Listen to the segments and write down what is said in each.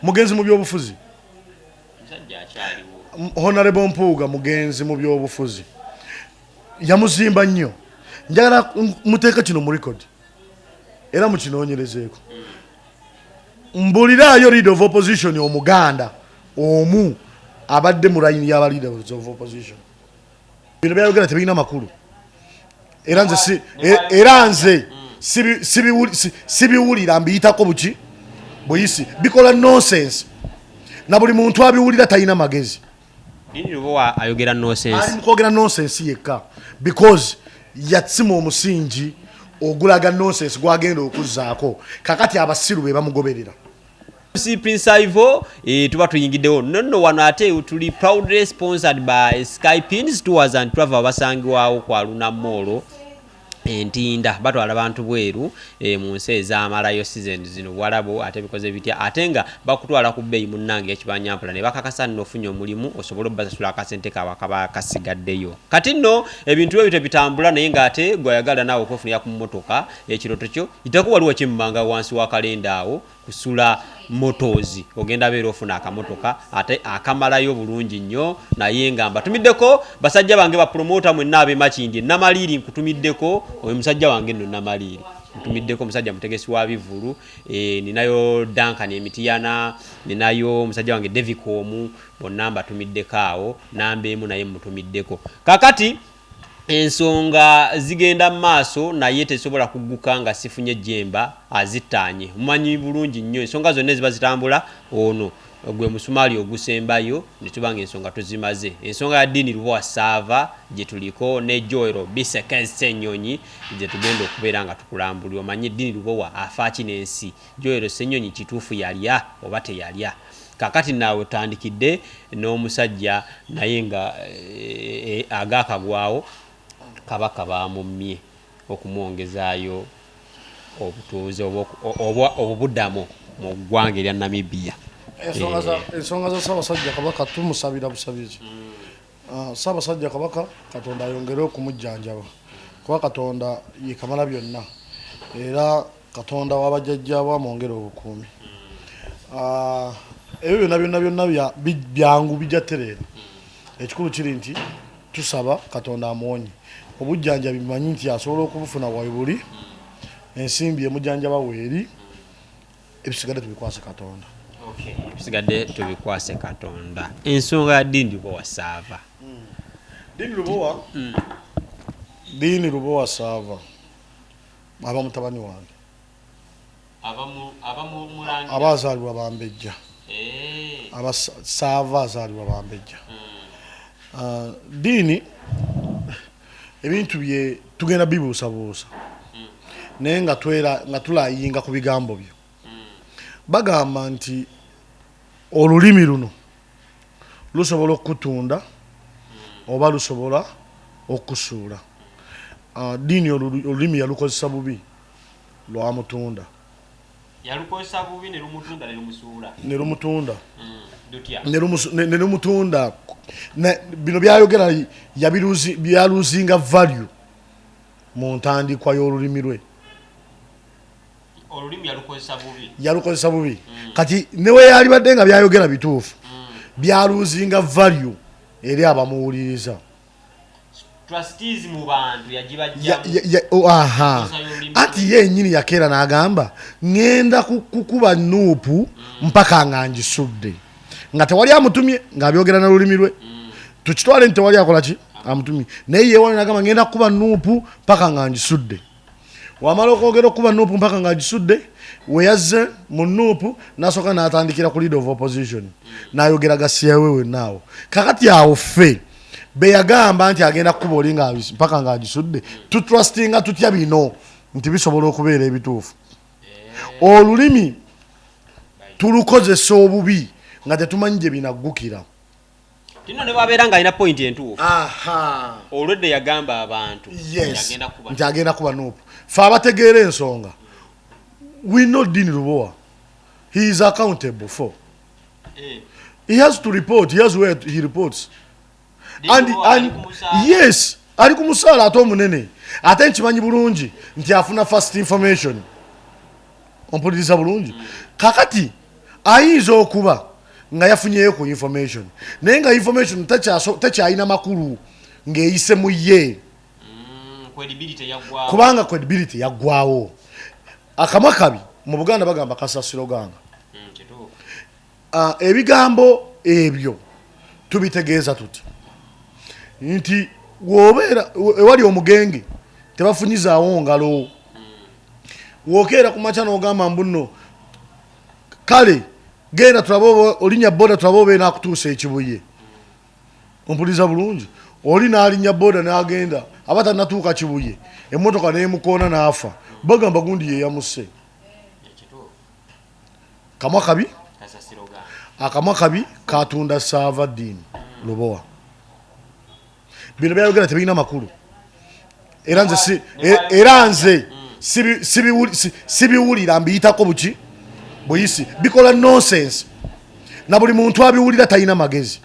mugenzi mu byobufuzi Honorable Mpuuga mugenzi mu byobufuzi yamuzimba nnyo njagala muteeka kino mu record era mukinoonyerezeeko mbuliraayo leader of opposition omuganda omu abadde mu line y'aba leaders of opposition bino byayogera tebirina makulu era nze sibiwulira mbiyitako buki buyisi bikola nonsense na buli muntu abiwulira talina magezi. Dini Lubowa ayogera nonsense. Ali mukogera nonsense yekka because yatsima omusingi ogulaga nonsense gwagenda okuzzaako kakati abasiru be bamugoberera. Si Prince Ivo tuba tuyingiddewo nonno wano ate tuli proudly sponsored by Skypins Tours and Travel abasangibwawo kwa Luna Mall Entinda batwala abantu bweru mu nsi ez'amalayo season zino Bwalabo ate bikoze bitya ate nga bakutwala ku bbeeyi munnange ekibanyampola ne bakakasa nno ofunye omulimu osobola obbasasula akasente kawe akaba kasigaddeyo kati nno ebintu ebyo tebitambula naye ng'ate gwayagala naawe okwefunira ku mmotoka ekiroto kyo itako waliwo kimmanga wansi wa kalenda awo kusula motozi ogenda beera ofuna akamotoka ate akamalayo bulungi nnyo naye nga mbatumiddeko basajja bange ba promoter mwenna ab'emakindi namaliri nkutumiddeko oyo musajja wange nno namaliri ntumiddeko musajja mutegesi wa bivulu ninayo Duncan Emitiyana ninayo musajja wange Devikomu bonna mbatumiddeko awo nambeemu naye mutumiddeko kakati ensonga zigenda maaso naye tesobola kugguka nga sifunye Jemba azitanye mumanyi bulungi nnyo ensonga zonna ziba zitambula ono gwe musumali ogusembayo netubanga ensonga tuzimaze ensonga ya Dini Lubowa Sava gye tuliko ne Joero Bisekese Nyonyi gye tugenda okubeera nga tukulambulira omanyi Dini Lubowa afa kinensi Joero Senyonyi kituufu yalya oba teyalya kakati naawe tandikidde n'omusajja naye nga agakagwawo kabaka bamumye okumwongezaayo obutuuze obuddamu mu ggwanga erya Namibia. Ensonga za Ssaabasajja Kabaka tumusabira busabizi. Ssaabasajja Kabaka Katonda ayongere okumujjanjaba kuba Katonda ye kamala byonna era Katonda w'abajjajjaabe amwongere obukuumi. Ebyo byonna byangu bijja tereera. Ekikulu kiri nti tusaba Katonda amuwonye. Obujjanjabi bimanyi nti asobola okubufuna waibuli ensimbi emujjanjaba weeri ebisigadde tubikwase Katonda. Okay, ebisigadde tubikwase Katonda. Ensonga ya Dini Lubowa Sava. Dini Lubowa Sava aba mutabani wange abazaalibwa Bambejja aba Sava azaalibwa Bambejja. Dini ebintu bye tugenda bibuusabuusa naye nga tulayinga ku bigambo byo bagamba nti olulimi luno lusobola okutunda oba lusobola okusuula. Dini olulimi yalukozesa bubi lwamutunda yalukozesa bubi ne lumutunda bino byayogera byaluzinga value mu ntandikwa y'olulimi lwe. Olulimi yalukozesa bubi kati newe yalibadde nga byayogera bituufu byaluzinga value eri abamuwuliriza. Trustees mu bantu yagibajja ati yennyini yakeera n'agamba ngenda kukuba nuupu mpaka nga ngisudde nga tewali amutumye ng'abyogera n'olulimi lwe tukitwale nti tewali akola ki amutumye naye yeewale n'agamba ngenda kukuba nuupu mpaka nga ngisudde. Wamala okwogera okuba nuupu mpaka nga ngisudde weyazze mu nuupu n'asooka n'atandikira ku leader of opposition n'ayogera gasiyawe wennaawo kakati awo ffe be yagamba nti agenda kukuba oli mpaka nga ngisudde tutrustinga tutya bino nti bisobola okubeera ebituufu. Olulimi tulukozesa obubi nga tetumanyi gye binaggukira. Tino ne babeera nga alina point entuufu. Olwedde yagamba abantu nti agenda kuba nuupu. Fe abategeera ensonga. We know Dini Lubowa. He is accountable for. He has to report. He has where he reports. And yes, ali ku musaala ate omunene. Ate nkimanyi bulungi nti afuna first information. Ompuliriza bulungi. Kakati ayinza okuba nga yafunyeyo ku information naye nga information takyalina makulu ng'eyise mu ye kubanga credibility yaggwawo. Akamwa kabi mu Buganda bagamba kasasiro ganga. Ebigambo ebyo tubitegeeza tuti nti wobeera ewali omugenge tebafunyizaawo ngalo wokeera ku makya n'ogamba mbuno kale genda tulabe olinya boda tulabe obeera nakutuusa ekibuye. Ompuliza bulungi oli n'alinnya boda n'agenda aba tannatuuka kibuye emmotoka n'emukoona n'afa bagamba gundi ye yamusse. Kamwa kabi akamwa kabi katunda saava ddiini Lubowa. Bino byayogera tebirina makulu era nze sibiwulira mbiyitako buki buyisi bikola nonsense na buli muntu abiwulira talina magezi.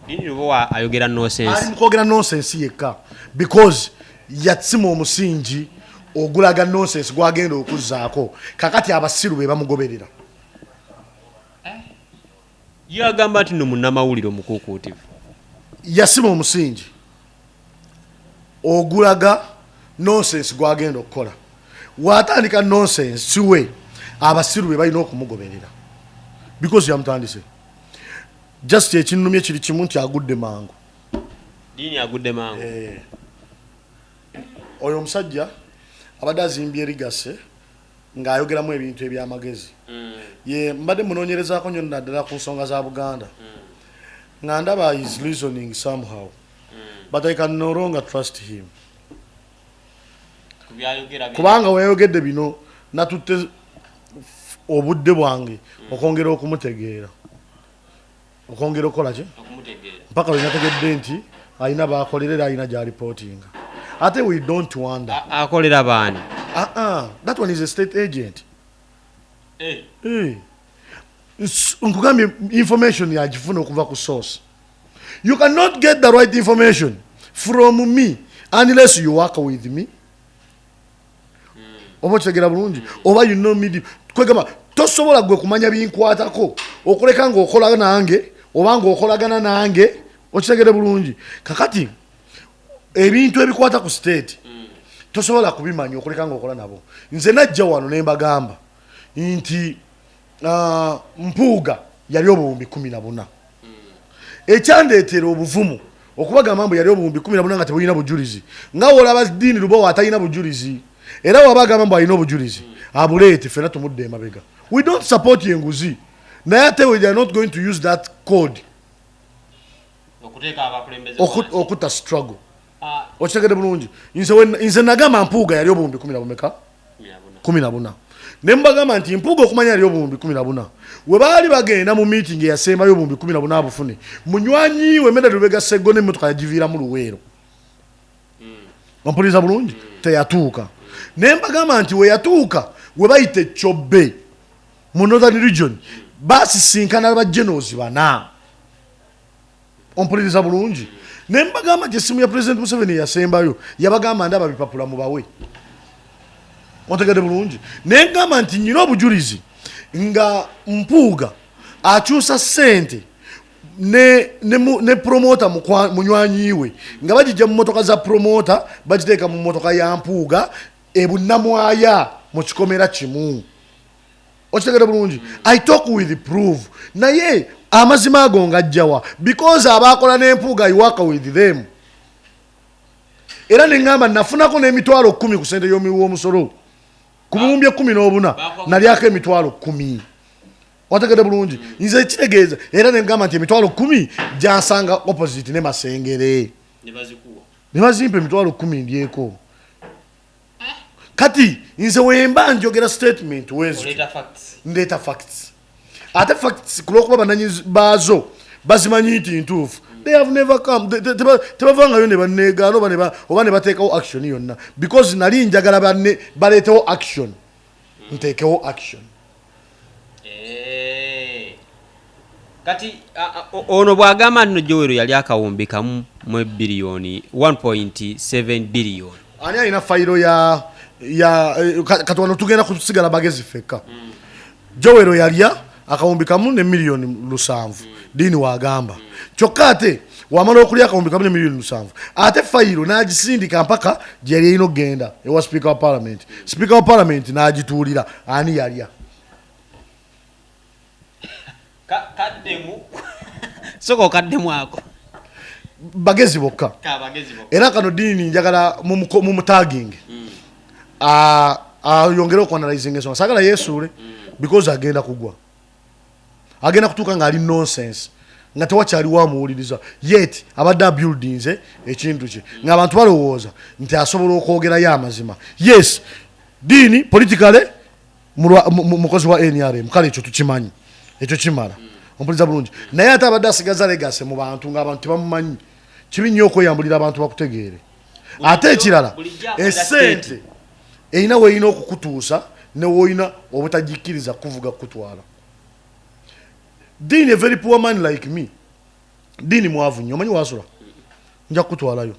Dini Lubowa ayogera nonsense. Ali mukwogera nonsense yekka because yatsima omusingi ogulaga nonsense gwagenda okuzzaako kakati abasiru be bamugoberera. Yagamba nti no munnamawulire omukuukuutivu. Yasima omusingi ogulaga nonsense gwagenda okukola watandika nonsense we abasiru be balina okumugoberera because yamutandise. Just ekinumye kiri kimu nti agudde mangu. Dini agudde mangu. Oyo omusajja abadde azimbye erigase ng'ayogeramu ebintu ebyamagezi. Ye mbadde munoonyerezaako nnyo naddala ku nsonga za Buganda nga ndaba is reasoning somehow but I can no longer trust him kubanga weyogedde bino natutte obudde bwange okwongera okumutegeera okwongera okukola ki mpaka lwe nategedde nti alina baakolerera alina gy'alipootinga ate we don't wonder akolera baani. That one is a state agent. Nkugambye information yagifuna okuva ku source. You cannot get the right information from me unless you work with me. Oba kitegera bulungi oba you know me kwegamba tosobola gwe kumanya binkwatako okuleka ng'okola nange oba ng'okolagana nange okitegere bulungi kakati ebintu ebikwata ku state tosobola kubimanya okuleka ng'okola nabo. Nze najja wano ne mbagamba nti Mpuuga yali obuwumbi 14. Ekyandeetera obuvumu okubagamba mbu yali obuwumbi 14 nga tebulina bujulizi nga olaba Dini Lubowa atalina bujulizi era wabagamba mbu alina obujulizi abuleete ffenna tumudde emabega. We don't support yenguzi naye ate we are not going to use that code okutta struggle. Okitegedde bulungi nze nagamba Mpuuga yali obuwumbi 14 ne mbagamba nti Mpuuga okumanya yali obuwumbi 14 we baali bagenda mu meeting eyasembayo obuwumbi 14 abufune munywanyi we Meda Lubega Sseggo n'emmotoka yagiviiramu Luweero. Ompuliza bulungi teyatuuka ne mbagamba nti we yatuuka we bayita Echobbe mu Northern Region basisinkana ba generals 4. Ompuliza bulungi ne mbagamba nti essimu ya President Museveni yasembayo yabagamba ndaba bipapula mubawe. Otegede bulungi ne ngamba nti nyina obujulizi nga Mpuuga akyusa ssente ne promoter munywanyiwe nga bagijja mu motoka za promoter bagiteeka mu motoka ya Mpuuga ebunnamwaya mu kikomera kimu. Okitegede bulungi I talk with proof naye amazima ago ngajjawa because abakola n'Empuuga I work with them. Era ne ngamba nafunako n'emitwalo 10 ku ssente y'omusolo kubumbye 14 nalyako emitwalo 10. Otegede bulungi nze kitegeeza era ne ngamba nti emitwalo 10 gyansanga opposite ne Masengere ne bazimpa emitwalo 10 ndyeko. Kati nze wemba njogera statement wezo ndeeta facts ate facts kulwokuba bananyi baazo bazimanyi nti ntuufu. They have never come. Tebavangayo ne banneegaano oba ne bateekawo action yonna because nali njagala baleetewo action nteekewo action. Kati ono bw'agamba nti Joweero yali akawumbi kamu mu biliyoni 1.7 biliyoni. Ani alina fayiro ya kati wano tugenda kusigala bagezi ffekka. Joweero yalya akawumbi kamu ne milioni 7 Dini wagamba kyokka ate wamala okulya akawumbi kamu ne milioni 7 ate fayiro n'agisindika mpaka gye yali erina okugenda ewa speaker wa parliament speaker wa parliament n'agituulira ani yalya kaddemu soko kaddemu ako bagezi bokka era kano Dini njagala mu tagging yongere okuanalyzing ensonga sagala yesuule because agenda kugwa agenda kutuuka ng'ali nonsense nga tewakyaliwo amuwuliriza yet abadde buildings ekintu kye ng'abantu balowooza nti asobola okwogerayo amazima yes Dini politically mukozi wa NRM kale ekyo tukimanyi ekyo kimala ompuliriza bulungi naye ate abadde asigaza legacy mu bantu ng'abantu tebamumanyi kibi nnyo okweyambulira abantu bakutegeere ate ekirala esente erina weerina okukutuusa ne woolina obutagikkiriza kuvuga kutwala Dini a very poor man like me Dini mwavu nnyo omanyi wasula nja kukutwalayo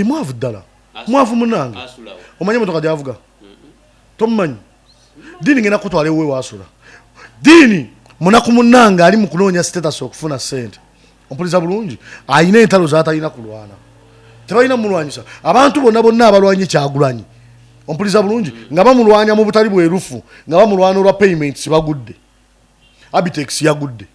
mwavu ddala mwavu munange omanyi motoka gyavuga tomumanyi Dini ngenda kukutwala ewe wasula Dini munaku munange ali mu kunoonya status okufuna sente ompuliriza bulungi ayina entalo z'atalina kulwana tebalina mulwanyisa abantu bonna abalwanye Kyagulanyi ompuliriza bulungi nga bamulwanya mu butali bwerufu nga bamulwana olwa payments bagudde Abitex yagudde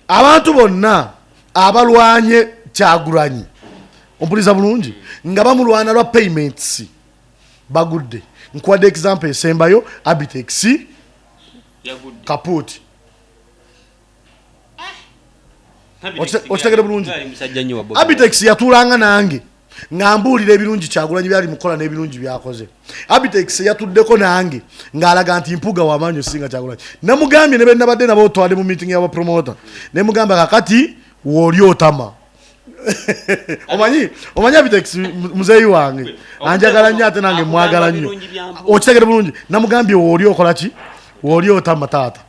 abantu bonna abalwanye Kyagulanyi ompuliriza bulungi nga bamulwana lwa payments bagudde nkuwadde example esembayo Abitex kaput okitegere bulungi Abitex yatuulanga nange ng'ambuulira ebirungi Kyagulanyi byali mukola n'ebirungi byakoze Abitex yatuddeko nange ng'alaga nti mpuga w'amaanyi osinga Kyagulanyi namugambye ne bennabadde nabo otwale mu meeting y'aba promoter ne mugamba kakati w'oli otama omanyi Abitex muzeeyi wange anjagala nnyo ate nange mwagala nnyo okitegere bulungi namugambye w'oli okola ki w'oli otama taata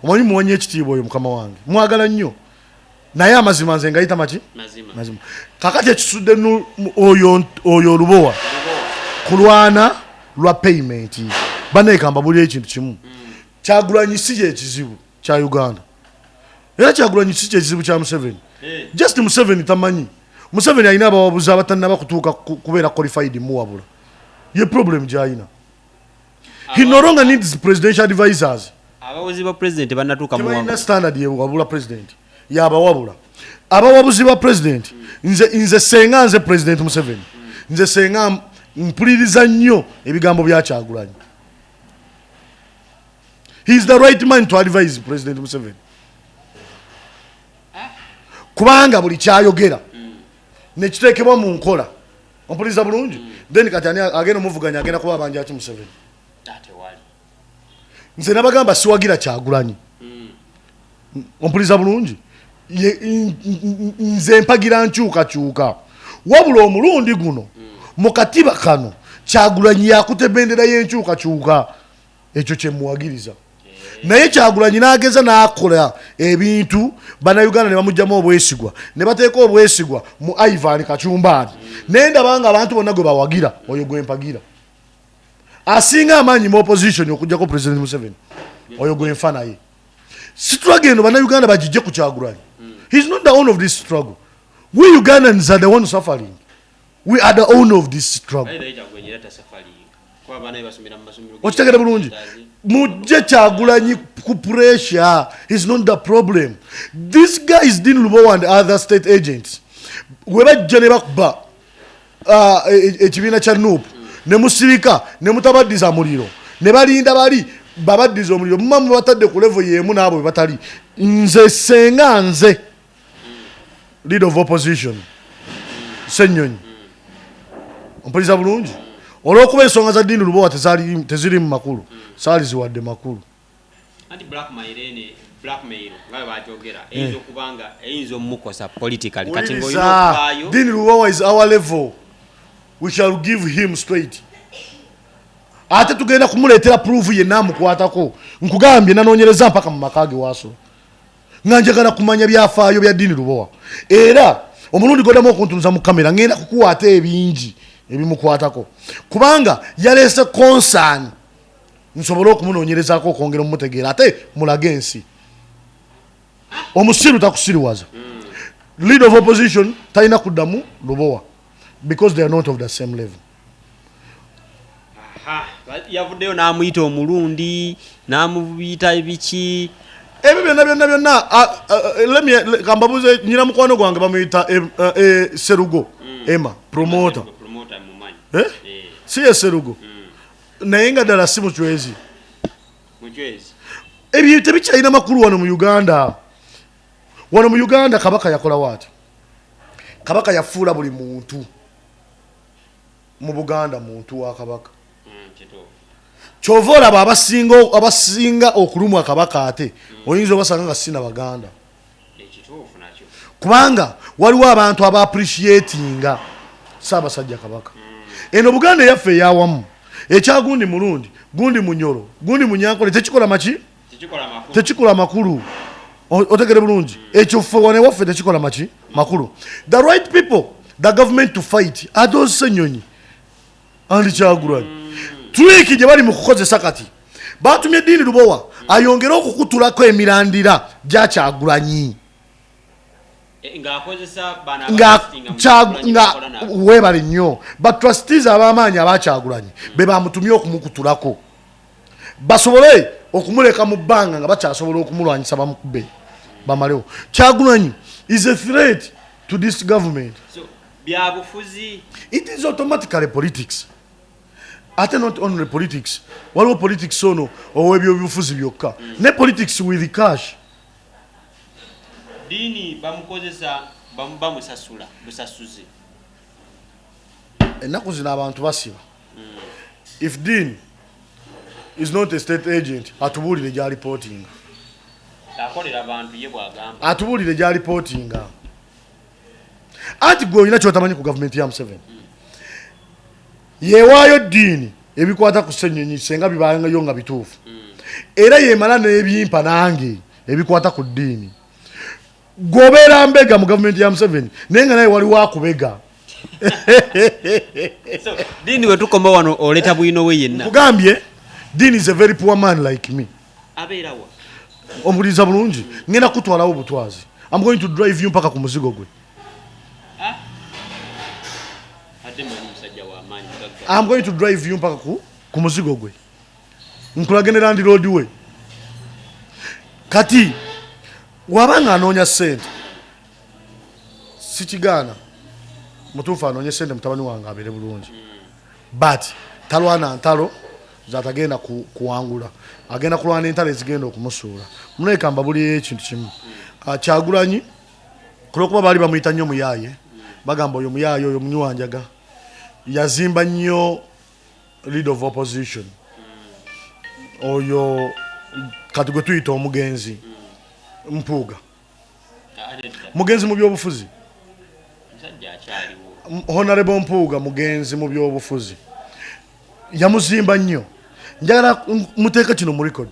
omanyi muwonye ekitiibwa oyo mukama wange mwagala nnyo naye amazima nze ngayita maki mazima kakati ekisudde oyo Lubowa kulwana lwa payment banekamba buli ekintu kimu Kyagulanyi si ekizibu kya Uganda era Kyagulanyi si ekizibu kya Museveni just Museveni tamanyi Museveni alina abawabuzi abatannaba kutuuka kubeera qualified muwabula ye problem gy'alina he no longer needs presidential advisors abawabuzi ba president bannatuuka muwabula standard yewabula president yabawabula abawabuzi ba president nze senga nze president Museveni nze senga mpuliriza nnyo ebigambo bya Kyagulanyi he is the right man to advise president Museveni kubanga buli kyayogera nekiteekebwa mu nkola ompuliriza bulungi then kati agenda omuvuganya agenda kuba abanja ki Museveni nze nabagamba siwagira Kyagulanyi ompuliriza bulungi nze mpagira nkyukakyuka wabula omulundi guno mu katiba kano Kyagulanyi yakute bendera y'enkyukakyuka ekyo kyemuwagiriza naye Kyagulanyi n'ageza n'akola ebintu bannayuganda ne bamugyamu obwesigwa ne bateeka obwesigwa mu Ivan Kacumbaani naye ndabanga abantu bonna gwe bawagira oyo gwe mpagira asinga amaanyi mu opposition okujjako president Museveni oyo gwe nfa naye struggle eno bannayuganda bagijje ku Kyagulanyi. He's not the owner of this struggle. We Ugandans are the ones suffering. We are the owner of this struggle. Okitegere bulungi mujje Kyagulanyi ku pressure is not the problem. This guy is dealing Lubowa and other state agents. Webajja ne bakuba ekibiina kya Nup ne musirika ne mutabaddiza muliro ne balinda bali babaddiza omuliro mumma batadde ku level yemu n'abo batali nze senga nze leader of opposition Senyonyi ompoliza bulungi olwokuba ensonga za ddiini Lubowa teziri mu makulu saali ziwadde makulu anti blackmail ngabe bajogera ezo kubanga ezo mukosa politically kati ngoyino kwayo ddiini Lubowa is our level. We shall give him straight. Ate tugenda kumuleetera proof ye namukwatako nkugambye nanoonyereza mpaka mu makage waaso nga njagala kumanya byafaayo bya ddiini Lubowa era omulundi godamu okuntunuza mu kamera ngenda kukuwaata ebingi ebimukwatako kubanga yalese concern nsobola okumunoonyerezaako okwongera omumutegeera ate mulage ensi omusiru takusiriwaza leader of opposition talina kuddamu Lubowa because they are not of the same level. Yavuddeyo n'amuyita omulundi n'amuyita ebiki ebyo byonna kambabuze nyina mukwano gwange bamuyita Serugo Emma promoter si ye Serugo naye nga ddala si mucwezi ebyo tebikyalina makulu wano mu Uganda. Wano mu Uganda kabaka yakola wati kabaka yafuula buli muntu mu Buganda muntu wa kabaka kyova olaba abasinga okulumwa kabaka ate oyinza obasanga nga sina Baganda kubanga waliwo abantu aba appreciatinga Ssaabasajja kabaka eno Buganda yaffe eyawamu ekyagundi mulundi gundi munyoro gundi munyankole tekikola makulu otegere bulungi ekyo ffe wane waffe tekikola makulu. The right people the government to fight are those Ssenyonyi andi Kyagulanyi twiki gye bali mu kukozesa kati batumye Dini Lubowa ayongera okukutulako emirandira gya Kyagulanyi nga webale nnyo batrustees ab'amaanyi aba Kyagulanyi be bamutumye okumukutulako basobole okumuleka mu bbanga nga bakyasobola okumulwanyisa bamukube bamalewo. Kyagulanyi is a threat to this government. So byabufuzi it is automatically politics. Ate not only politics waliwo politics ono owebyo byobufuzi byokka ne politics with cash. Dini bamukozesa bamusasula busasuzi ennaku zino abantu basiba if Dini is not a state agent atubulire gya reporting akolera abantu ye bwagamba atubulire gya reporting ati gwe olina kyotamanyi ku government ya Museveni yewaayo Dini ebikwata ku Ssenyonyi senga bibangayo nga bituufu era yemala n'ebyimpa nange ebikwata ku Dini gobeera mbega mu government ya Museveni naye nga naye waliwo akubega. So Dini we tukoma wano oleta Bwino we yenna kugambye Dini is a very poor man like me. Abeerawa omuliza bulungi ngenda kutwalawo butwazi. I'm going to drive you mpaka ku muzigo gwe. I'm going to drive you mpaka ku muzigo gwe nkulagene Land Road we kati wabanga anoonya sente sikigana mutuufu anoonye sente mutabani wange abeere bulungi but talwana ntalo zatagenda kuwangula agenda kulwana entalo ezigenda okumusuula munekamba buli ekintu kimu Kyagulanyi kulwokuba baali bamuyita nnyo muyaaye bagamba oyo muyaaye oyo munywanjaga yazimba nnyo leader of opposition oyo kati gwe tuyita omugenzi Mpuuga mugenzi mu byobufuzi Honorable Mpuuga mugenzi mu byobufuzi yamuzimba nnyo njagala muteeka kino mu record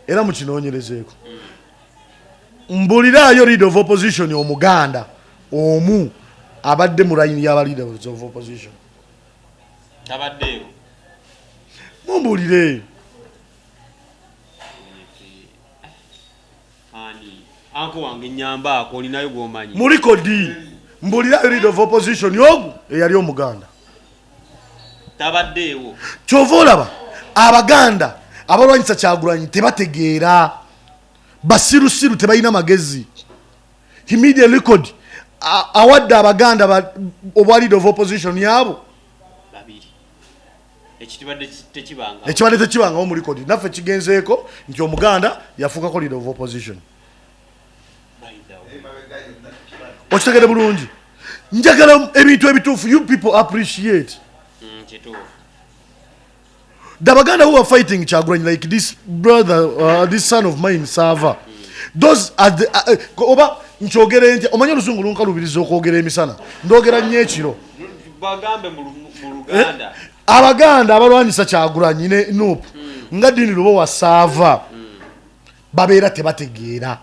era mukinoonyerezeeko mbuliraayo leader of opposition omuganda omu abadde mu line y'aba leaders of opposition tabaddeyo mumbulire anko wange nyamba ako olinayo gwomanyi mu record mbuliraayo leader of opposition yogu eyali omuganda tabaddeewo kyova olaba abaganda abalwanyisa Kyagulanyi tebategeera basirusiru tebalina magezi. Media record awadde abaganda obwa leader of opposition yabo babiri ekibadde tekibangawo mu record naffe kigenzeeko nti omuganda yafuukako leader of opposition. Okitegere bulungi njagala ebintu ebituufu you people appreciate. The Baganda who are fighting Kyagulanyi like this brother, this son of mine, Sava. Those are the oba nchogere nti omanyi oluzungu lunkalubiriza okwogera emisana ndogera nnyo ekiro bagambe mu Luganda abaganda abalwanyisa Kyagulanyi ne Nup nga Dini Lubowa Sava babeera tebategeera.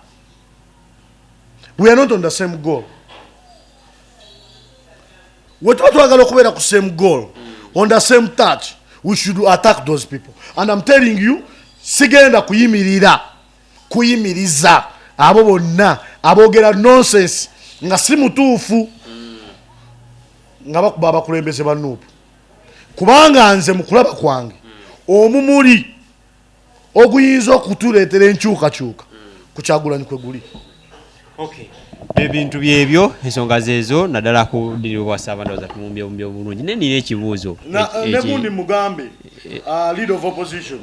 We are not on the same goal. wetuba twagala okubeera ku same goal on the same touch we should attack those people and I'm telling you sigenda kuyimiriza abo bonna aboogera nonsense nga si mutuufu nga bakuba abakulembeze ba Nuupu kubanga nze mu kulaba kwange omumuli oguyinza okutuleetera enkyukakyuka ku Kyagulanyi kwe guli. Ebintu byebyo ensonga zeezo naddala ku Lubowa Ssaabandowooza tumumbye bulungi naye nina ekibuuzo ne gundi mugambe leader of opposition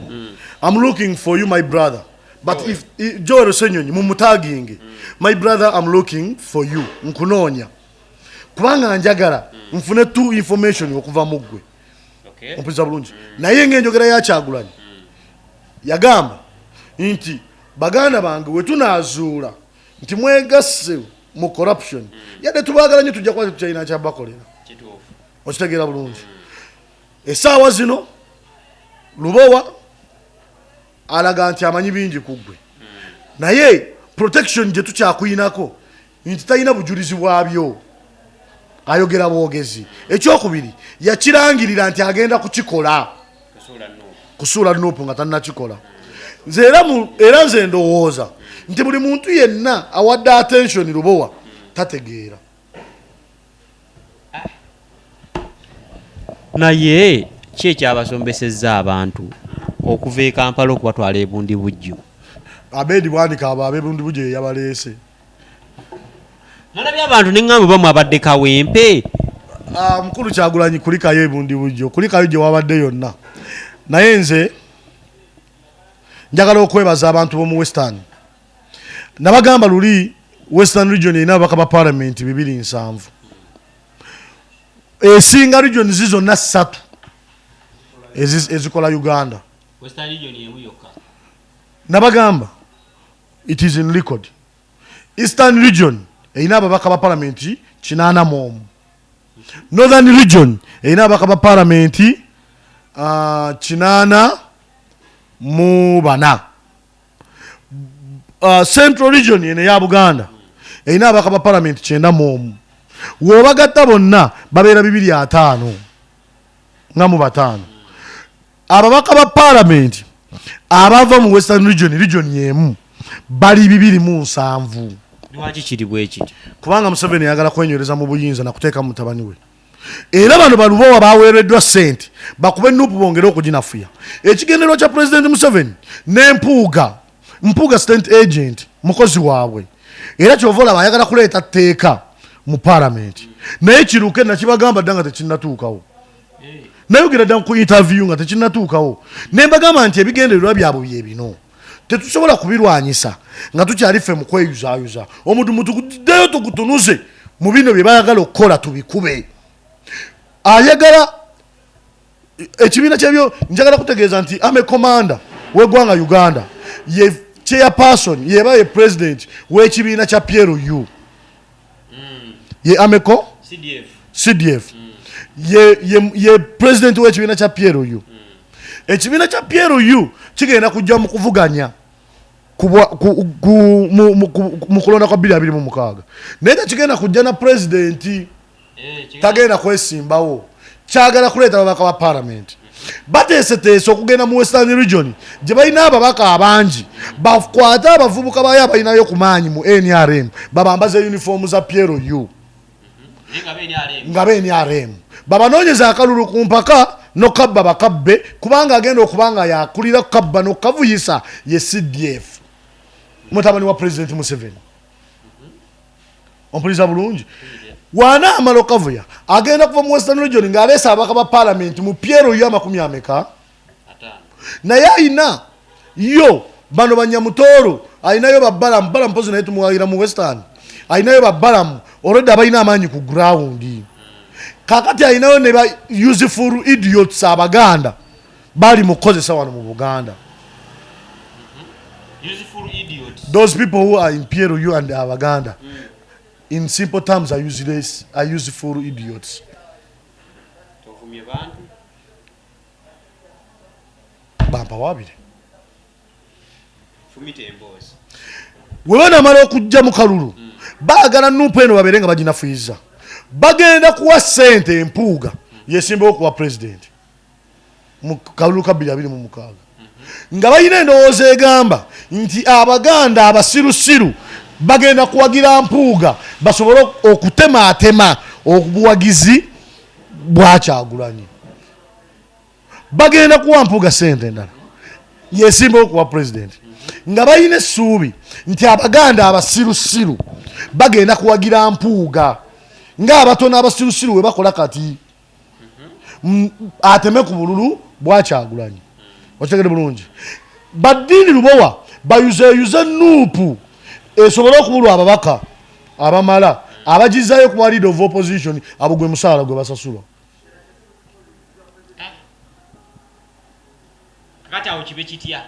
I'm looking for you my brother but if Joel Senyonyi mumutaginge my brother I'm looking for you nkunoonya kubanga njagala nfune two information okuva mu ggwe ompuliriza bulungi naye ng'enjogera ya Kyagulanyi yagamba nti baganda bange we tunaazuula nti mwegasse mu corruption yadde tubaagala nnyo tujja kuba tetukyalina kyabakolera okitegeera bulungi essaawa zino Lubowa alaga nti amanyi bingi ku ggwe naye protection gye tukyakuyinako nti talina bujulizi bwabyo ayogera bwogezi ekyokubiri yakirangirira nti agenda kukikola kusuula Nuupu nga tannakikola era nze ndowooza nti buli muntu yenna awadde attention Lubowa tategeera naye ki ekyabasombesezza abantu okuva e Kampala okubatwala e Bundibujju Abedi Bwanika abo ab'e Bundibujju yabaleese nalabye abantu neŋŋamba bamu abadde kawempe mukulu Kyagulanyi kulikayo e Bundibujju kulikayo gye wabadde yonna naye nze njagala okwebaza abantu b'omu Western nabagamba luli Western region erina ababaka ba parliament 207 esinga region zizonna 3 ezikola Uganda Western region yemu yokka nabagamba it is in record Eastern region erina ababaka ba parliament 81 Northern region erina ababaka ba parliament 84 Central region yene ya Buganda erina ababaka ba parliament 91 wobagatta bonna babeera 205 nga mu batano ababaka ba parliament abava mu Western region yemu bali 207 lwaki kiri bwe kiti kubanga Museveni yagala kwenyereza mu buyinza na kuteeka mu mutabani we era bano balubowa baweereddwa ssente bakube Nuupu bongere okuginafuya ekigendero kya President Museveni n'empuuga state agent mukozi waabwe era kyova olaba ayagala kuleeta tteeka mu parliament naye kiruke nakibagamba dda nga tekinnatuukawo nayogera dda ku interview nga tekinnatuukawo ne mbagamba nti ebigendererwa byabwe bye bino tetusobola kubirwanyisa nga tukyali ffe mu kweyuzaayuza omuntu mutuddeyo tukutunuze mu bino bye bayagala okukola tubikube ayagala ekibiina kyebyo njagala kutegeeza nti ame commander w'eggwanga Uganda ye chairperson yeba ye president w'ekibiina kya PLU ye ameko CDF ye president w'ekibiina kya PLU ekibiina kya PLU kigenda kujja mu kuvuganya mu kulonda kwa 2026 naye kigenda kujja na president tagenda kwesimbawo kyagala kuleeta ababaka ba parliament bateeseteese okugenda mu Western region gye balina ababaka abangi bakwate abavubuka bayo abalinayo ku maanyi mu NRM babambaze uniform za PLU nga NRM babanoonyeza akalulu ku mpaka nokabba bakabbe kubanga agenda okubanga yakulira kabba nokavuyisa ye CDF mutabani wa President Museveni ompuliriza bulungi wana amalo kavuya agenda kuva mu Western region ng'aleesa ababaka ba parliament mu PLU ameka naye ayina yo bano banyamutoro ayinayo babbalamu mpozi naye tumuwalira mu Western ayinayo babbalamu already abalina amaanyi ku ground kakati ayinayo ne ba useful idiots abaganda bali mukozesa wano mu Buganda useful idiots those people who are in PLU and abaganda in simple terms are useful idiots bampa wabire webana amala okujja mu kalulu baagala Nuupu eno babeere nga baginafuyiza bagenda kuwa sente empuuga yesimbawo kuwa president mu kalulu ka 2026 nga balina endowooza egamba nti abaganda abasirusiru bagenda kuwagira mpuuga basobole okutematema obuwagizi bwa Kyagulanyi. Bagenda kuwa mpuuga sente endala yesimbawo kuwa president nga balina essuubi nti abaganda abasirusiru bagenda kuwagira mpuuga nga abatono abasirusiru we bakola kati ateme ku bululu bwa Kyagulanyi. Okitegedde bulungi. Baddiini Lubowa bayuzeyuze Nuupu esobole okubulwa ababaka abamala abagizayo ku leader of opposition abo gwe musaala gwe basasulwa. Kati awo kibe kitya?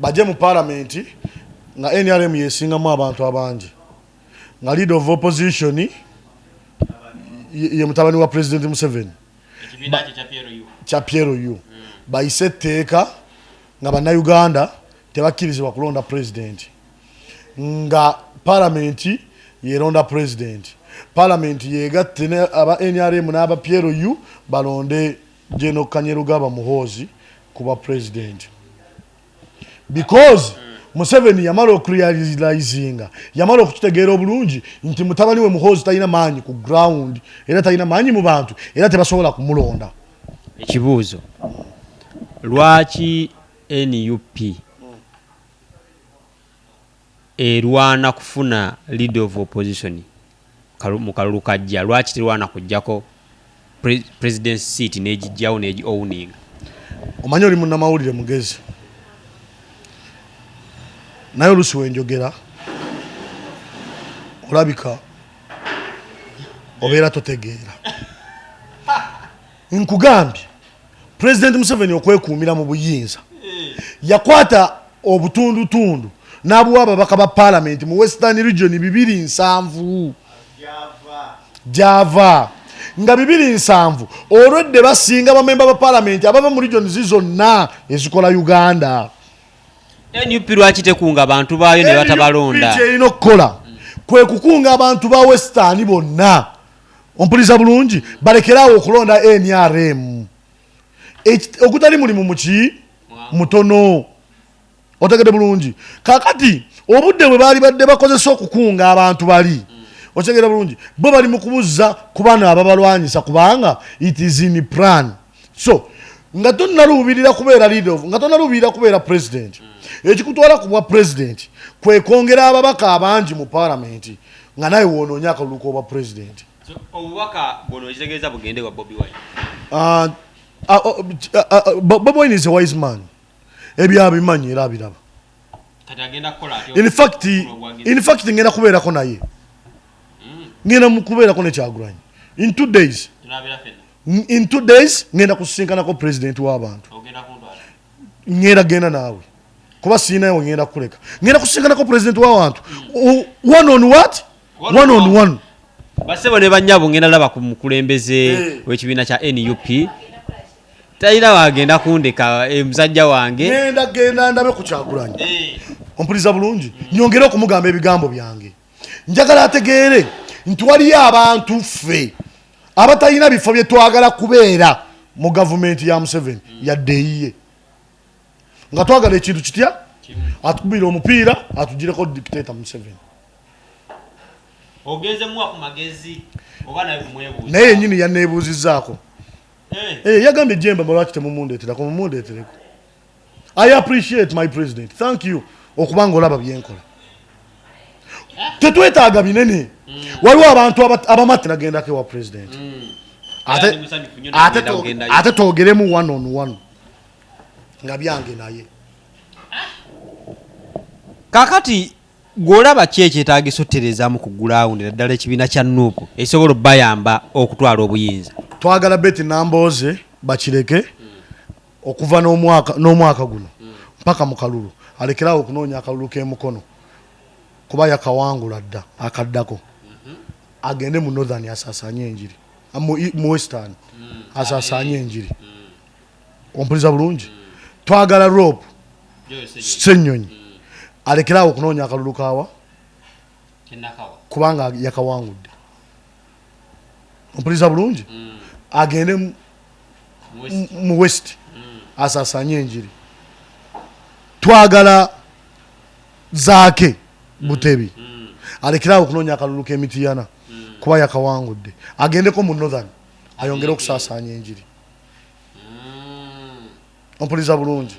Baje mu parliament nga NRM yesingamu abantu abangi nga leader of opposition ye mutabani wa president Museveni kya Piero Yu bayise etteeka nga bannayuganda tebakkirizibwa kulonda president nga parliament yeronda president parliament yegatte aba NRM n'aba Piero Yu balonde Jeno Kanyerugaba Muhoozi kuba president because Museveni yamala okurealizinga yamala okukitegeera obulungi nti mutabani we Muhoozi talina maanyi ku ground era talina maanyi mu bantu era tebasobola kumulonda. Ekibuuzo, lwaki NUP erwana kufuna leader of opposition mu kalulu kajja, lwaki terwana kujjako president seat n'egijjawo n'egi owning? Omanyi oli munnamawulire mugezi naye oluusi wenjogera olabika obeera totegeera. Nkugambye President Museveni okwekuumira mu buyinza yakwata obutundutundu n'abuwa ababaka ba parliament mu Western Region 270 Java nga 270 olwedde basinga bamemba ba parliament abava mu region zonna ezikola Uganda. NUP lwaki tekunga abantu baayo ne batabalonda? NUP erina okukola kwe kukunga abantu ba Western bonna ompuliza bulungi balekerawo okulonda NRM okutali mulimu muki mutono. Otegedde bulungi kakati obudde bwe baali badde bakozesa okukunga abantu bali otegedde bulungi bo bali mu kubuza ku bana ababalwanyisa kubanga it is in plan. So nga tonnalubirira kubeera leader of nga tonnalubirira kubeera president ekikutwala ku bwa president kwe kwongera ababaka abangi mu parliament nga naye woonoonya akalulu k'obwa president. Obubaka buno kitegeeza bugende kwa Bobi Wine. Bobi Wine is a wise man. Ebyaba bimanyi era abiraba. Kati agenda kukola atyo. In fact ngenda kubeerako naye. Ngenda kubeerako ne Kyagulanyi. In 2 days. Tunabira fena. In 2 days ngenda kusinkanako president w'abantu. Ogenda kuntwala. Ngenda genda naawe. Kuba siinayo ngenda kuleka. Ngenda kusinkanako president w'abantu. One on what? One on one. Basebo ne banyabo ngenda laba ku mukulembeze w'ekibiina kya NUP. Tayina wagenda kundeka musajja wange. Ngenda ndabe ku Kyagulanyi. Ompuliza bulungi. Nyongera okumugamba ebigambo byange. Njagala ategeere nti waliyo abantu ffe abatayina bifo bye twagala kubeera mu government ya Museveni yadde yiye. Nga twagala ekintu kitya? Atukubira omupiira atugireko dictator Museveni. Ogeze muwa ku magezi oba naye kumwebuuza. Naye yennyini yanneebuuzizzaako. Yagambye Jemba lwaki temumundeeterako mumundeetereko. I appreciate my president. Thank you okubanga olaba byenkola. Tetwetaaga binene. Waliwo abantu abamatti nagendako ewa president. Ate twogeremu one on one. Nga byange naye. Kakati gwolaba ki ekyetaagisa ottereezaamu ku ground naddala ekibiina kya NUP ekisobola bayamba okutwala obuyinza? Twagala Betty Nambooze bakireke okuva n'omwaka guno mpaka mu kalulu alekerawo okunoonya akalulu k'emukono kuba yakawangula dda akaddako agende mu northern asaasaanye enjiri mu western asaasaanye enjiri. Ompuliza bulungi. Twagala rope Ssenyonyi alekerawo okunoonya akalulu kaawa kubanga yakawangudde. Ompuliriza bulungi agende mu west asasanye enjiri twagala zaake Butebi alekerawo okunoonya akalulu k'Emityana kuba yakawangudde agendeko mu northern ayongere okusasanya enjiri. Ompuliriza bulungi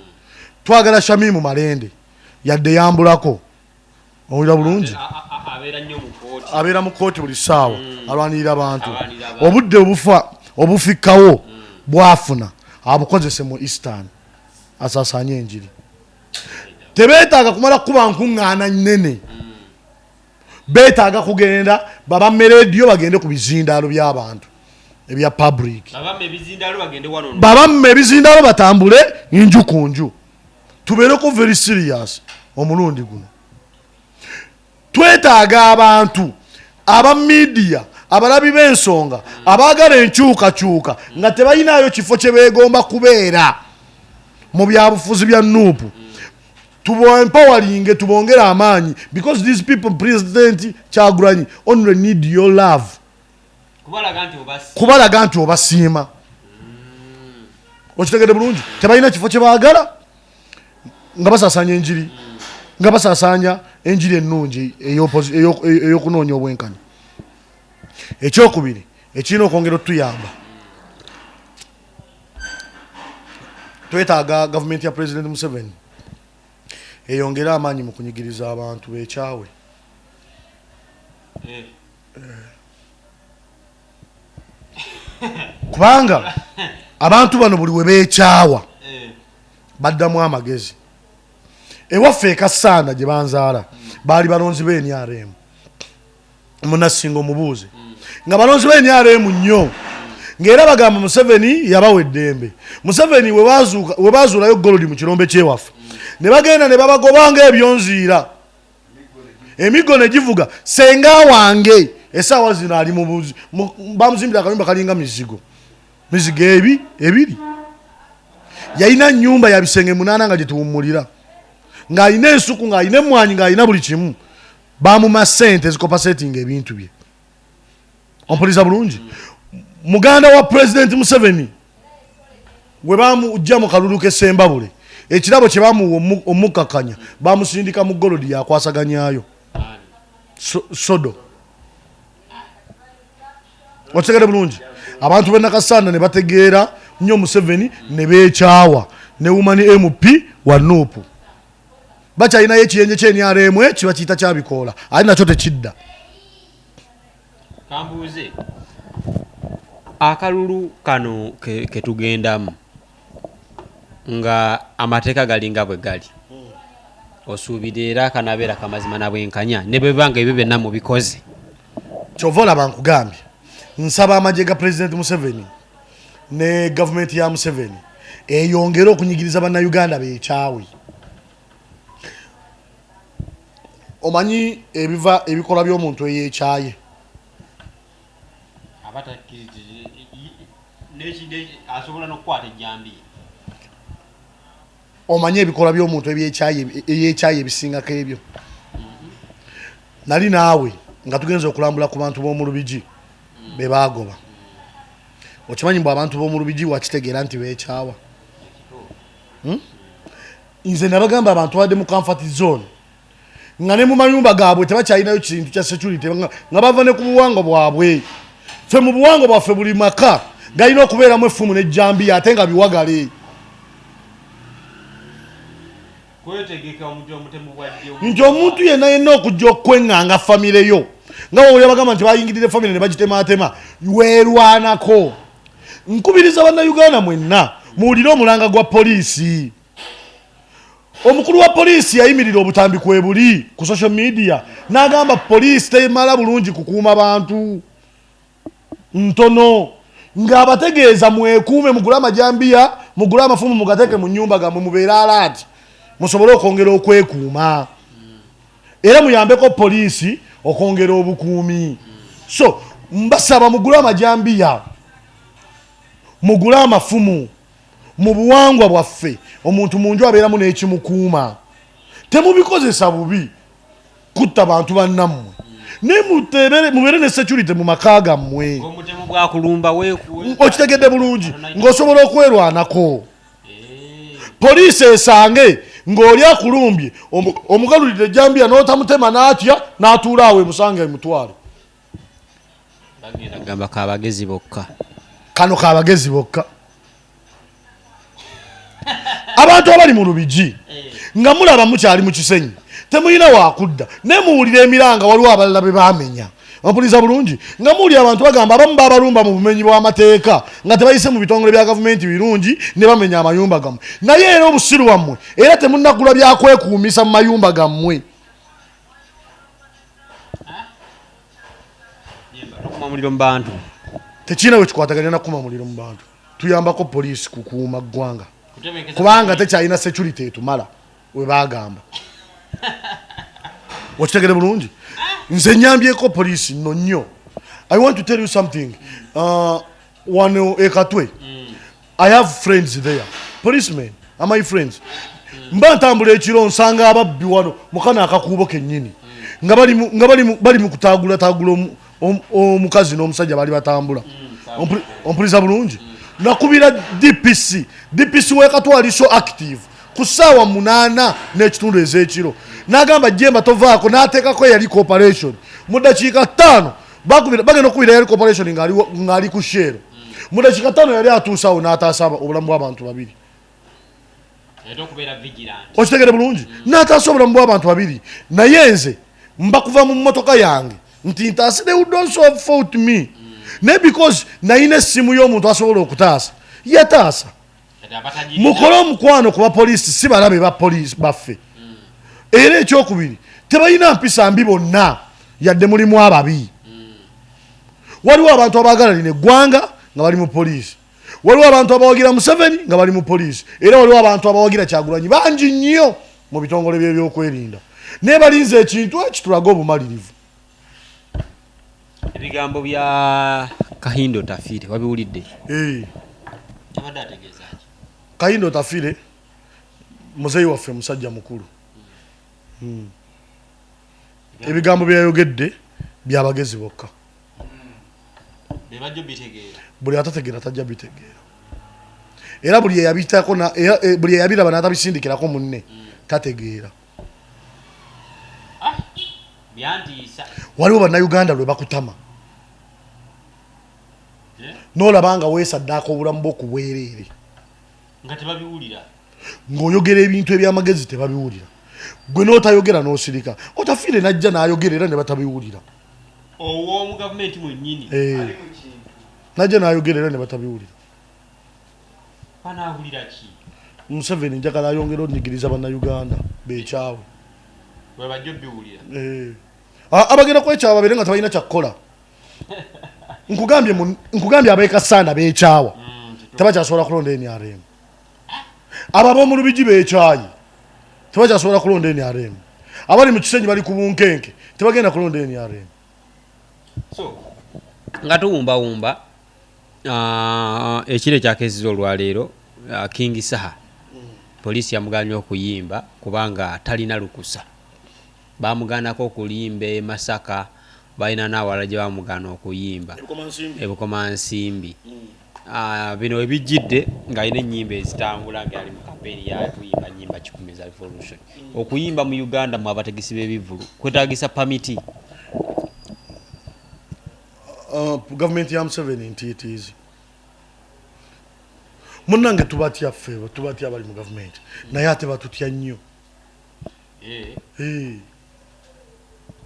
twagala Shamimu Malende yadde yambulako owulira bulungi abeera mu kooti buli ssaawa alwanirira abantu obudde obufikkawo bwafuna abukozese mu eastern asasanye enjiri. Tebeetaaga kumala kuba nkuŋŋaana nnene beetaaga kugenda babamme rediyo bagende ku bizindaalo by'abantu ebya public babamme ebizindaalo batambule nju ku nju tubeereko very serious omulundi guno. Twetaaga abantu aba media abalabi b'ensonga abaagala enkyukakyuka nga tebalinayo kifo kye beegomba kubeera mu byabufuzi bya NUP tuboempowering tubongere amaanyi because these people President Kyagulanyi only need your love kubalaga nti obasiima okitegedde bulungi tebalina kifo kye baagala nga basasanya enjiri nga basasanya enjiri ennungi ey'okunoonya obwenkanya. Ekyokubiri ekirina okwongera otuyamba twetaaga gavumenti ya President Museveni eyongera amaanyi mu kunyigiriza abantu bekyawe. Kubanga abantu bano buli we beekyawa baddamu amagezi. Ewaffe ekasaana gye banzaala baali balonzi b'NRM munasinga omubuuze nga balonzi b'NRM nnyo ng'era bagamba Museveni yabawa eddembe. Museveni we baazuulayo golodi mu kirombe kyewaffe ne bagenda ne babagobanga ebyonziira emigo ne givuga senga wange essaawa zino ali mu buzi bamuzimbira akanyumba kalinga mizigo ebiri yalina nnyumba ya bisenge 8 nga gyetuwummulira ng'alina ensuku ng'alina emmwanyi ng'alina buli kimu bamuma ssente zikopa setting ebintu bye. Ompuliriza bulungi muganda wa President Museveni we bamujja mu kalulu k'Essembabule ekirabo kye bamuwa omukakanya bamusindika mu golodi yakwasaganyaayo sodo. Otegere bulungi abantu b'e Nakasanda ne bategeera nnyo Museveni ne beekyawa ne Woman MP wa NUP bakyalinayo ekiyenje ky'NRM kiba kiyita kyabikoola ali nakyo tekidda. Kambuuze akalulu kano ketugendamu nga amateeka galinga bwe gali osuubira era kanabeera kamazima na bwenkanya ne bwe banga ebyo byonna mubikoze kyova olaba nkugambye nsaba amagye ga President Museveni ne gavumenti ya Museveni eyongere okunyigiriza bannayuganda beekyawe. Omanyi ebikola by'omuntu eyeekyaye asobola n'okukwata ejjambiya. Omanyi ebikola by'omuntu eyeekyaye ebisingako ebyo. Nali naawe nga tugenza okulambula ku bantu b'omu Lubigi be baagoba. Okimanyi mbu abantu b'omu Lubigi wakitegeera nti beekyawa. Nze nabagamba abantu badde mu comfort zone nga ne mu mayumba gaabwe tebakyalinayo kintu kya security nga bava ne ku buwangwa bwabwe. Ffe mu buwangwa bwaffe buli maka galina okubeeramu effumu n'ejjambiya ate nga biwagale. Nti omuntu yenna okujja okweŋŋanga famire yo nga bwe bagamba nti bayingirire famire ne bagitematema weerwanako. Nkubiriza bannayuganda mwenna muwulire omulanga gwa poliisi. Omukulu wa poliisi yayimirira obutambi kwebuli ku social media n'agamba poliisi temala bulungi kukuuma bantu ntono ng'abategeeza mwekuume mugule amajambiya mugule amafumu mugateeke mu nnyumba gammwe mubeere alaati musobole okwongera okwekuuma era muyambeko poliisi okwongera obukuumi. So mbasaba mugule amajambiya mugule amafumu. Mu buwangwa bwaffe omuntu munju abeeramu n'ekimukuuma temubikozesa bubi kutta bantu bannammwe ne mubere ne security mu makaga mmwe omutemu bwa kulumba okitegedde bulungi ng'osobola okwerwanako poliisi esange ng'oli akulumbye omugalulidde ejjambiya n'otamutema n'atya n'atuula awo emusanga emutwale bagenda gamba kabagezi bokka kano kabagezi bokka abantu abali mu lubigi nga mulaba mukyali mu kisenyi temulina wakudda ne muwulira emiranga waliwo abalala be baamenya mpuliriza bulungi nga muwuli abantu bagamba abamu babalumba mu bumenyi bw'amateeka nga tebayise mu bitongole bya gavumenti birungi ne bamenya amayumba gammwe naye era obusiru wammwe era temunnagula byakwekuumisa mu mayumba gammwe muliro mu bantu tekirina we kikwataganya nakuma muliro mu bantu tuyambako poliisi kukuuma ggwanga kubanga tekyalina security etumala we bagamba okitegere bulungi nze nyambyeko poliisi nno nnyo. I want to tell you something. Wano ekatwe I have friends there, policemen are my friends. Mba ntambula ekiro nsanga ababbi wano mukana akakubo kennyini nga bali mu kutagula omukazi n'omusajja bali batambula ompuliriza bulungi nakubira DPC wekatwali so active ku ssaawa 8 n'ekitundu ez'ekiro n'agamba Jemba tovaako n'ateekako eyali corporation mu dakiika 5 bagenda okubira eyali corporation ng'ali ku sheero mu dakiika 5 yali atuusaawo n'ataasa obulamu bw'abantu babiri okitegere bulungi n'ataasa obulamu bw'abantu babiri naye nze mba kuva mu mmotoka yange nti ntaase they would also have fought me ne because nayina essimu y'omuntu asobola okutaasa yataasa mukole omukwano ku bapoliisi si balabe ba poliisi baffe era ekyokubiri tebalina mpisa mbi bonna yadde mulimu ababi waliwo abantu abagalalina eggwanga nga bali mu poliisi waliwo abantu abawagira Museveni nga bali mu poliisi era waliwo abantu abawagira Kyagulanyi bangi nnyo mu bitongole by'ebyokwerinda ne balinze ekintu ekitulaga obumalirivu. Ebigambo bya Kahindo Tafire wabiwulidde? Tabadde ategeeza Kahindo Tafire muzeyi waffe musajja mukulu. Ebigambo byayogedde byabagezi bokka. Bebajjo bitegeera. Buli atategeera tajja bitegeera. Era buli yabitako na buli yabiraba n'atabisindikirako munne tategeera. Waliwo bannayuganda lwe bakutama n'olabanga weesaddaako obulamu bw'okubwereere nga tebabiwulira ng'oyogera ebintu eby'amagezi tebabiwulira gwe n'otayogera n'osirika Otafiire najja n'ayogera era ne batabiwulira ow'omu gavumenti mwennyini najja n'ayogera era ne batabiwulira banaawulira ki Museveni njagala ayongera onyigiriza bannayuganda beekyawe webajja obbiwulira abagenda kwekyawa babeere nga tebalina kyakkola nkugambye abeekasanda beekyawa tebakyasobola kulonda NRM abo ab'omu lubigi beekyayi tebakyasobola kulonda NRM abali mu kisenyi bali ku bunkenke tebagenda kulonda NRM. So nga tuwumbawumba ekiro ekyakeesiza olwaleero King Saha poliisi yamuganya okuyimba kubanga talina lukusa bamugaanako okulimba e Masaka balina n'awala gye bamugana okuyimba ebukoma nsimbi bino ebijjidde ng'alina ennyimba ezitambula ng'ali mu kampeeni yakuyimba nnyimba 10 za revolution okuyimba mu Uganda mu abategesi b'ebivulu kwetaagisa pamiti gavumenti ya Museveni ntiitiizi munnange tubatya ffe tubatya abali mu gavumenti naye ate batutya nnyo.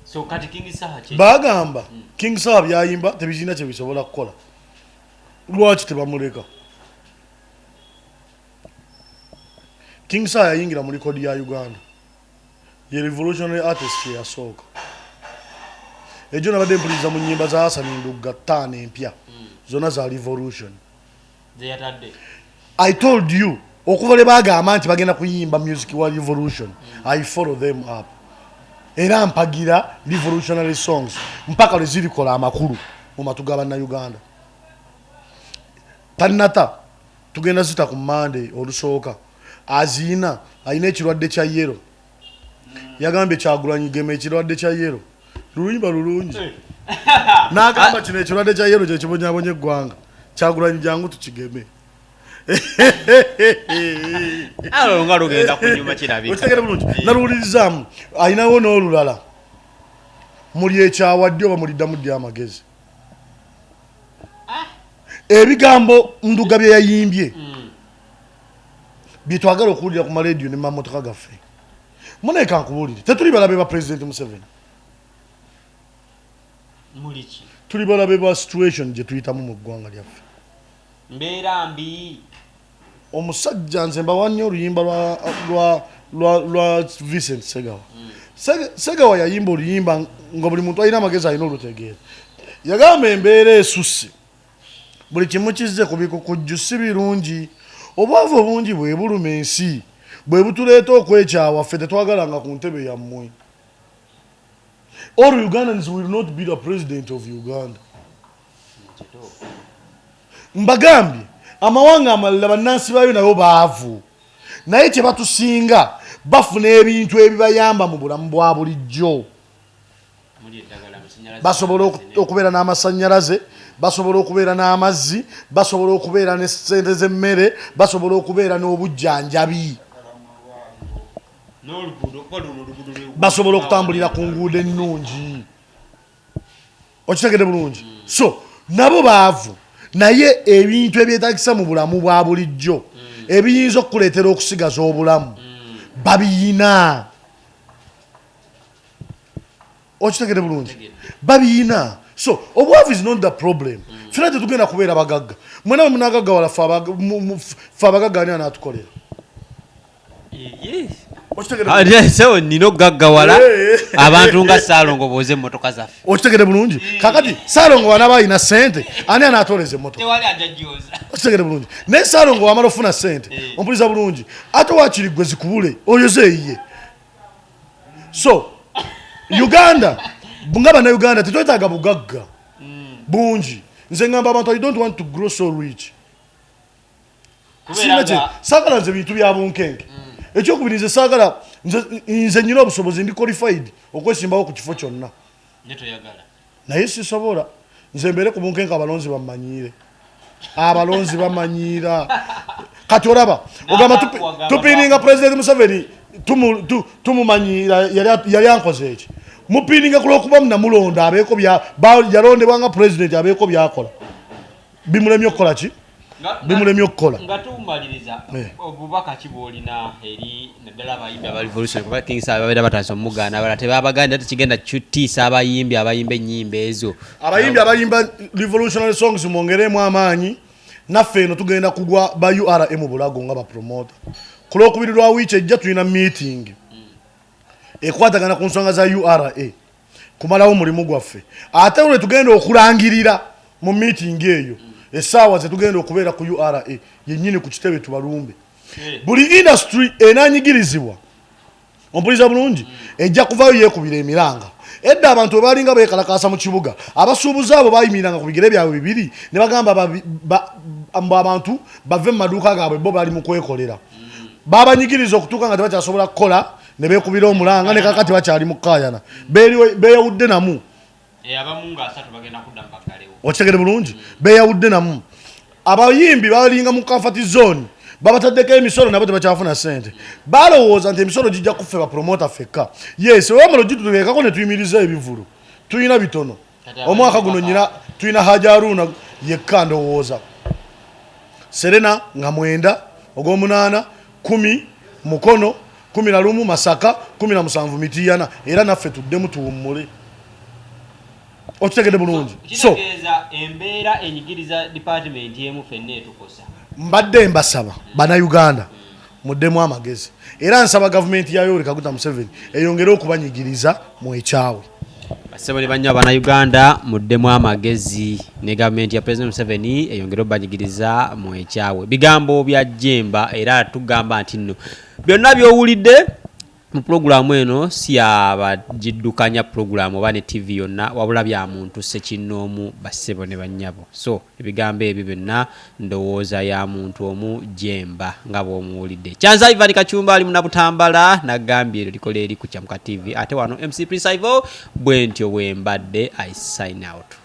So kati King Saha bagamba King Saha byayimba tebizina kye bisobola kukola lwaki tebamuleka. King Saha yayingira mu likodi ya Uganda ye revolutionary artist yasooka ejo nabadde mpuliriza mu nnyimba za Hassan Ndugga 5 empya zona za revolution zeyatadde. I told you okuva le bagamba nti bagenda kuyimba music wa revolution I follow them up era mpagira revolutionary songs mpaka lwe zirikola amakulu mu matu ga bannayuganda. Tanata tugenda zita ku Monday olusooka ayina ekirwadde kya yero yagambye Kyagulanyi gema ekirwadde kya yero luyimba lulungi n'agamba kino ekirwadde kya yero kyekibonyabonye eggwanga Kyagulanyi jangu tukigeme nga lugenda kunyuma kirabika otegere bulungi naluwulirizaamu ayinawo n'olulala muli ekyawa ddi oba muliddamu ddi amagezi ebigambo Nduga bye yayimbye bye twagala okuwulira ku marediyo ne mamotoka gaffe muneeka nkubuulire tetuli balabe ba President Museveni muliki tuli balabe ba situation gye tuyitamu mu ggwanga lyaffe mbeera mbi omusajja nze mbawa nnyo oluyimba lwa Vincent Segawa Segawa yayimba oluyimba nga buli muntu alina amagezi alina olutegeera yagamba embeera esusse buli kimu kizze kubikukujju si birungi obwavu obungi bwe buluma ensi bwe butuleeta okwekyawa ffe tetwagalanga ku ntebe yammwe all Ugandans will not be the president of Uganda mbagambye amawanga amalala bannansi baayo nabo baavu naye kye batusinga bafuna ebintu ebibayamba mu bulamu bwa bulijjo basobola okubeera n'amasannyalaze basobola okubeera n'amazzi basobola okubeera ne ssente z'emmere basobola okubeera n'obujjanjabi basobola okutambulira ku nguudo ennungi okitegedde bulungi so nabo baavu naye ebintu ebyetagisa mu bulamu bwa bulijjo ebiyinza okukuleetera okusigaza obulamu babiyina okitegedde bulungi babiyina so obwavu is not the problem fena tetugenda kubeera bagagga mwena munagaggawala fe abagagga ani anaatukolera so nina okugaggawala abantu nga Saalongo booze emmotoka zaffe okitegedde bulungi kakati Saalongo wanaba alina ssente ani anaatoleza emmotoka okitegedde bulungi naye Saalongo wamala ofuna ssente ompuliza bulungi ate wakiri gwe zikubule oyo zeeyiye so Uganda nga bannayuganda tetwetaaga bugagga bungi nze ngamba abantu I don't want to grow so rich saagala nze bintu bya bunkenke ekyokubiri nze saagala nze nyina obusobozi ndi qualified okwesimbawo ku kifo kyonna naye sisobola nze mbeere ku bunkenke abalonzi bamanyiira kati olaba ogamba tupininga President Museveni tumumanyiira yali ankoze eki mupininga kulwokuba munamulonda abeeko yalondebwa nga president abeeko byakola bimulemye okukola ki bimulemye okukola nga tumaliriza obubaka kiboolina eri naddala abayimbi aba revolution kuba King Saawa babeera batandise omugaana abalala tebabaganda tekigenda kutiisa abayimbi abayimba ennyimba ezo abayimbi abayimba revolutionary songs mwongeremu amaanyi naffe eno tugenda kugwa ba URM bulago nga bapromota ku lwokubiri lwa wiiki ejja tulina meeting ekwatagana ku nsonga za URA kumalawo omulimu gwaffe ate lwe tugenda okulangirira mu meeting eyo essaawa zetugenda okubeera ku URA yennyini ku kitebe tubalumbe buli industry enanyigirizibwa ompuliza bulungi ejja kuvayo yeekubira emiranga edda abantu webalinga beekalakaasa mu kibuga abasuubuzi abo bayimiranga ku bigere byabwe bibiri ne bagamba abantu bave mu maduuka gaabwe bo bali mu kwekolera babanyigiriza okutuuka nga tebakyasobola kukola ne beekubira omulanga ne kakati bakyali mu kkaayana beeyawudde namu okitegere bulungi beeyawudde namu abayimbi balinga mu comfort zone babataddeko emisolo nabo tebakyafuna ssente balowooza nti emisolo gijja kuffe bapromota ffekka yes owamalo gitutegeekako ne tuyimiriza ebivulu tuyina bitono omwaka guno tuyina Haja Aruna yekka ndowooza Serena nga 9 ogw'omunaana 10 Mukono 11 Masaka 17 Mityana era naffe tuddemu tuwummule okitegedde bulungi so embeera enyigiriza department emu fenna etukosa mbadde mbasaba bannayuganda muddemu amagezi era nsaba gavumenti ya Yoweri Kaguta Museveni eyongere okubanyigiriza mu ekyawe basebo ne bannyo bannayuganda muddemu amagezi ne gavumenti ya President Museveni eyongere okubanyigiriza mu ekyawe bigambo bya Jemba era tugamba nti nno byonna byowulidde mu programu eno si abagiddukanya programu oba ne TV yonna wabula bya muntu ssekinnoomu bassebo ne bannyabo. So ebigambo ebyo byonna ndowooza ya muntu omu Jemba nga bw'omuwulidde. Kyanza Ivan Kachumba ali munabutambala nagambye eryo likola eri ku Kyamuka TV ate wano MC Prince Ivo bwe ntyo bwe mbadde I sign out.